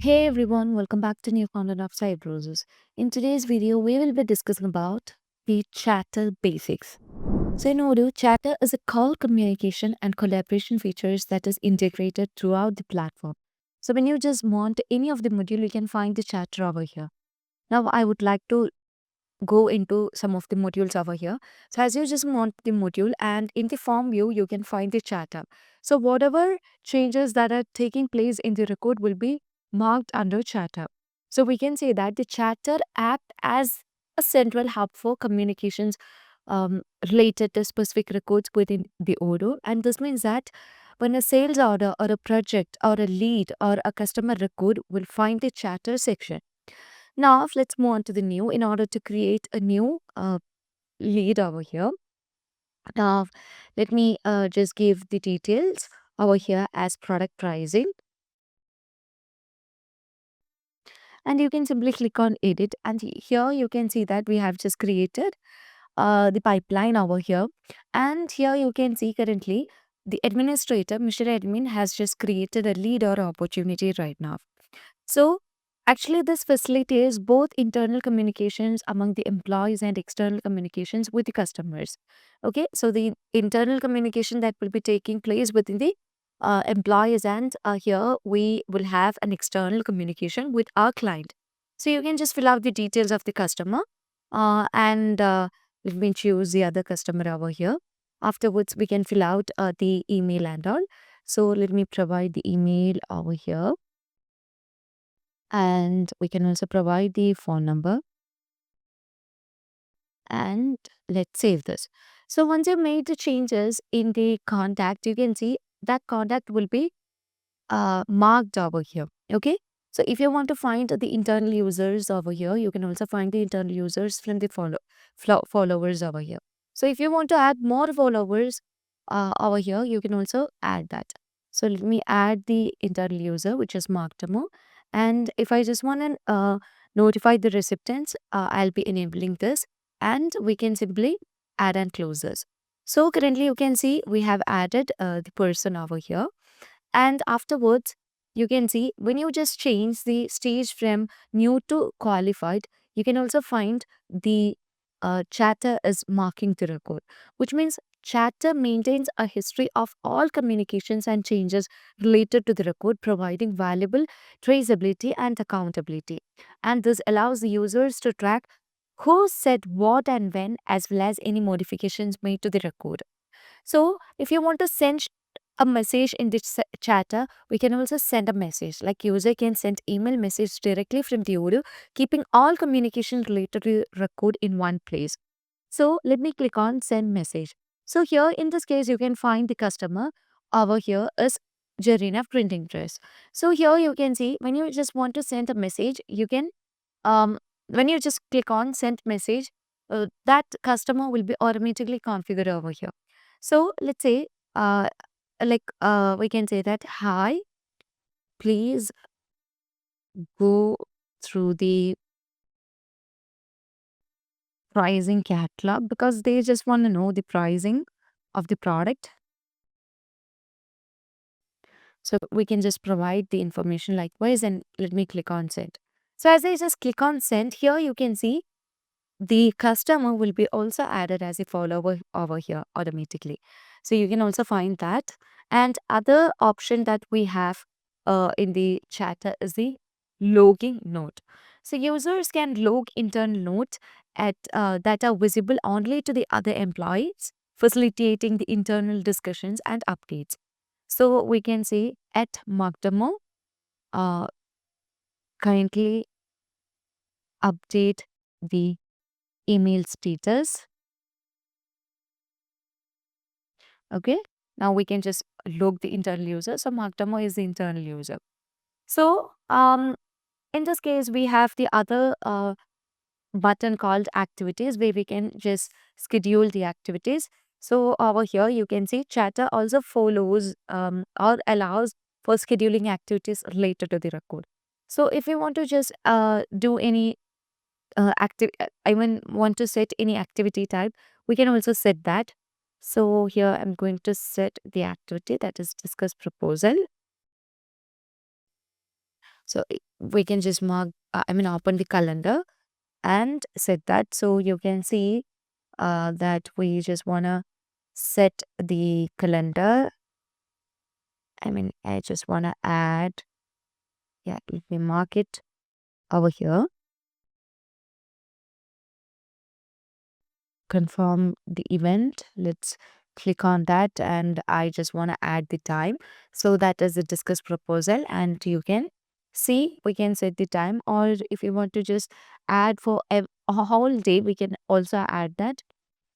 Hey everyone, welcome back to new content of Side Roses. In today's video, we will be discussing about the Chatter basics. So in Odoo, Chatter is a call communication and collaboration features that is integrated throughout the platform. So when you just want any of the module, you can find the Chatter over here. Now I would like to go into some of the modules over here. So as you just want the module and in the form view, you can find the Chatter. So whatever changes that are taking place in the record will be marked under Chatter. So we can say that the Chatter act as a central hub for communications related to specific records within the Odoo. And this means that when a sales order or a project or a lead or a customer record will find the Chatter section. Now, let's move on to the new in order to create a new lead over here. Now, let me just give the details over here as product pricing. And you can simply click on edit. And here you can see that we have just created the pipeline over here. And here you can see currently the administrator, Mr. Admin, has just created a lead or opportunity right now. So, actually, this facilitates both internal communications among the employees and external communications with the customers. Okay, so the internal communication that will be taking place within the employees, and here we will have an external communication with our client. So, you can just fill out the details of the customer and let me choose the other customer over here. Afterwards, we can fill out the email and all. So, let me provide the email over here, and we can also provide the phone number, and let's save this. So once you made the changes in the contact, you can see that contact will be marked over here. Okay, so if you want to find the internal users over here, you can also find the internal users from the followers over here. So if you want to add more followers over here, you can also add that. So let me add the internal user, which is marked demo. And if I just want to notify the recipients, I'll be enabling this, and we can simply add and close this. So currently you can see we have added the person over here, and afterwards, you can see when you just change the stage from new to qualified, you can also find the chatter is marking the record, which means chatter maintains a history of all communications and changes related to the record, providing valuable traceability and accountability. And this allows the users to track who said what and when, as well as any modifications made to the record. So, if you want to send a message in this chatter, we can also send a message. Like user can send email message directly from the Odoo, keeping all communication related to record in one place. So let me click on send message. So here in this case, you can find the customer over here is Jarina Printing Press. So here you can see when you just want to send a message, you can when you just click on send message, that customer will be automatically configured over here. So let's say we can say that hi, please go through the pricing catalog, because they just want to know the pricing of the product. So we can just provide the information likewise, and let me click on send. So as I just click on send, here you can see the customer will be also added as a follower over here automatically. So you can also find that. And other option that we have in the chatter is the logging note. So users can log internal notes at that are visible only to the other employees, facilitating the internal discussions and updates. So we can say at Magdamo, uh, currently update the email status. Okay. Now we can just log the internal user. So Magdamo is the internal user. So in this case, we have the other button called activities, where we can just schedule the activities. So over here, you can see chatter also follows or allows for scheduling activities related to the record. So if you want to just do any I mean, want to set any activity type, we can also set that. So here I'm going to set the activity that is discuss proposal. So we can just open the calendar and set that. So you can see that we just want to set the calendar. I just want to add, yeah, let me mark it over here. Confirm the event. Let's click on that, and I just want to add the time. So that is the discuss proposal, and you can see we can set the time, or if you want to just add for a whole day, we can also add that.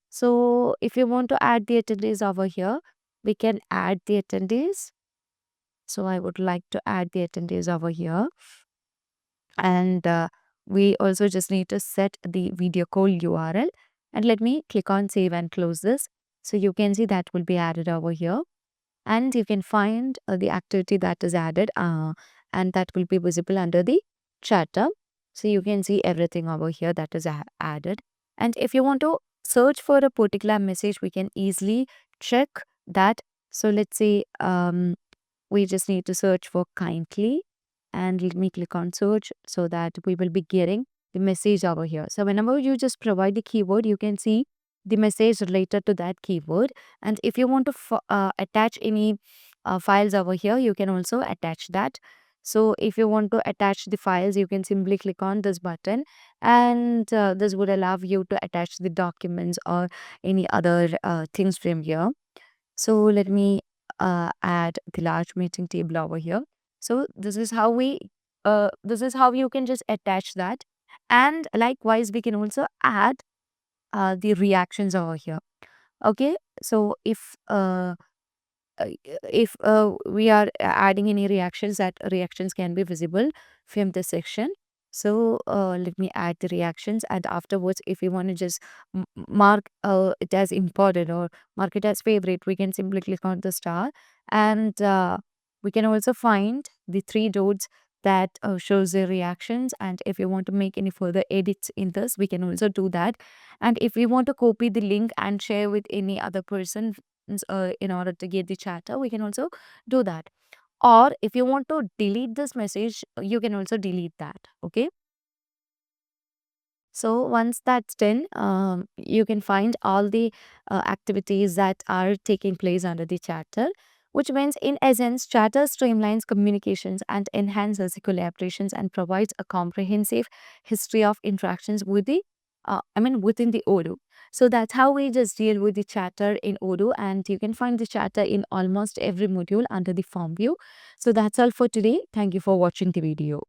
So if you want to add the attendees over here, we can add the attendees. So I would like to add the attendees over here. And we also just need to set the video call URL. And let me click on save and close this. So you can see that will be added over here. And you can find the activity that is added, and that will be visible under the chatter. So you can see everything over here that is added. And if you want to search for a particular message, we can easily check that. So let's say we just need to search for kindly, and let me click on search so that we will be getting the message over here. So whenever you just provide the keyword, you can see the message related to that keyword. And if you want to attach any files over here, you can also attach that. So if you want to attach the files, you can simply click on this button, and this would allow you to attach the documents or any other things from here. So let me add the large meeting table over here. So this is how you can just attach that. And likewise, we can also add the reactions over here. Okay. So uh, if we are adding any reactions, that reactions can be visible from this section. So let me add the reactions, and afterwards if we want to just mark it as important or mark it as favorite, we can simply click on the star. And we can also find the three dots that shows the reactions, and if you want to make any further edits in this, we can also do that. And if we want to copy the link and share with any other person in order to get the chatter, we can also do that. Or if you want to delete this message, you can also delete that. Okay. So once that's done, you can find all the activities that are taking place under the chatter, which means in essence, chatter streamlines communications and enhances collaborations and provides a comprehensive history of interactions with the, within the Odoo. So that's how we just deal with the chatter in Odoo, and you can find the chatter in almost every module under the form view. So that's all for today. Thank you for watching the video.